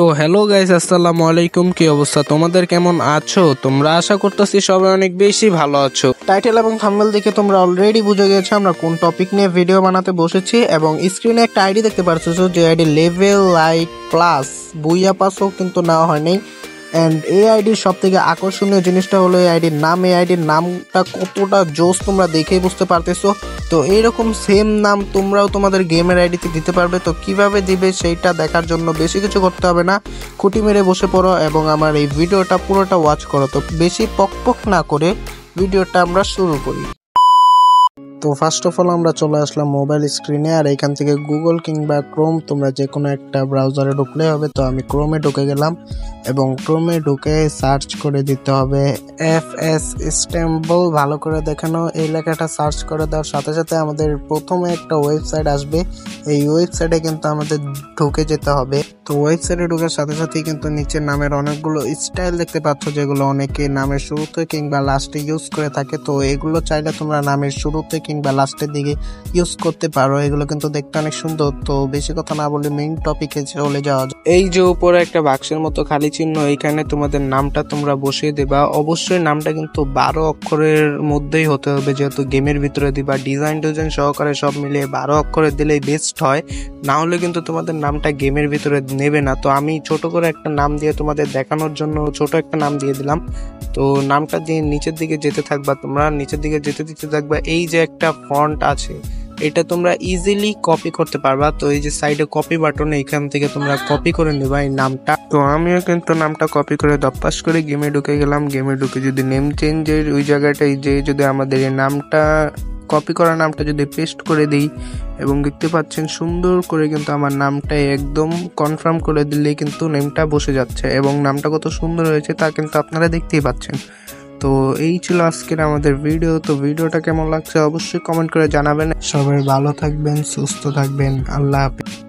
তো hello guys, আসসালামু আলাইকুম। কি অবস্থা তোমাদের, কেমন আছো তোমরা? আশা করতেছি সবাই অনেক বেশি ভালো আছো। টাইটেল এবং থাম্বনেল দেখে তোমরা অলরেডি বুঝে গেছো আমরা কোন টপিক নিয়ে ভিডিও বানাতে বসেছি, এবং স্ক্রিনে একটা আইডি দেখতে পারছো যে আইডি লেভেল লাইট প্লাস বুইয়া পাসও কিন্তু নেওয়া হয়নি। অ্যান্ড এই আইডির সব থেকে আকর্ষণীয় জিনিসটা হলো এই আইডির নাম। এই আইডির নামটা কতটা জোস তোমরা দেখেই বুঝতে পারতেছো। তো এইরকম সেম নাম তোমরাও তোমাদের গেমের আইডিতে দিতে পারবে। তো কিভাবে দিবে সেইটা দেখার জন্য বেশি কিছু করতে হবে না, খুঁটি মেরে বসে পড়ো এবং আমার এই ভিডিওটা পুরোটা ওয়াচ করো। তো বেশি পক না করে ভিডিওটা আমরা শুরু করি। তো ফার্স্ট অফ অল আমরা চলে আসলাম মোবাইল স্ক্রিনে, আর এখান থেকে গুগল কিংবা ক্রোম তোমরা যে কোনো একটা ব্রাউজারে ঢুকলে হবে। তো আমি ক্রোমে ঢুকে গেলাম এবং ক্রোমে ঢুকে সার্চ করে দিতে হবে FS ইস্তাম্বুল। ভালো করে দেখানো, এই লেখাটা সার্চ করে দেওয়ার সাথে সাথে আমাদের প্রথমে একটা ওয়েবসাইট আসবে। এই ওয়েবসাইটে কিন্তু আমাদের ঢুকে যেতে হবে। তো ওয়েবসাইটে ঢোকার সাথে সাথেই কিন্তু নিচে নামের অনেকগুলো স্টাইল দেখতে পাচ্ছ, যেগুলো অনেকে নামের শুরুতে কিংবা লাস্টে ইউজ করে থাকে। তো এগুলো চাইলে তোমরা নামের শুরুতে কিংবা লাস্টের দিকে ইউজ করতে পারো। এগুলো কিন্তু দেখতে অনেক সুন্দর। তো বেশি কথা না বলে মেইন টপিকে চলে যাওয়া যায়। এই যে উপরে একটা বাক্সের মতো খালি চিহ্ন, এইখানে তোমাদের নামটা তোমরা বসিয়ে দেবা। অবশ্যই নামটা কিন্তু 12 অক্ষরের মধ্যেই হতে হবে, যেহেতু গেমের ভিতরে দিবা। ডিজাইন সহকারে সব মিলিয়ে 12 অক্ষরের দিলেই বেস্ট হয়, না হলে কিন্তু তোমাদের নামটা গেমের ভিতরে নেবে না। তো আমি ছোট করে একটা নাম দিয়ে তোমাদের দেখানোর জন্য ছোট একটা নাম দিয়ে দিলাম। তো নামটা দিয়ে নিচের দিকে যেতে থাকবা, তোমরা নিচের দিকে যেতে দিতে থাকবা। এই যে একটা ফন্ট আছে, এটা তোমরা ইজিলি কপি করতে পারবা। তো এই যে সাইডে কপি বাটন, এইখান থেকে তোমরা কপি করে নেবা এই নামটা। তো আমিও কিন্তু নামটা কপি করে দপ্পাস করে গেমে ঢুকে গেলাম। গেমে ঢুকে যদি নেম চেঞ্জের ওই জায়গাটায় যে যদি আমাদের এই নামটা কপি করা নামটা যদি পেস্ট করে দিই, এবং দেখতে পাচ্ছেন সুন্দর করে কিন্তু আমার নামটা একদম কনফার্ম করে দিলেই কিন্তু নেমটা বসে যাচ্ছে, এবং নামটা কত সুন্দর হয়েছে তা কিন্তু আপনারা দেখতেই পাচ্ছেন। তো এই ছিল আজকের আমাদের ভিডিও। তো ভিডিওটা কেমন লাগছে অবশ্যই কমেন্ট করে জানাবেন। সবাই ভালো থাকবেন, সুস্থ থাকবেন। আল্লাহ হাফেজ।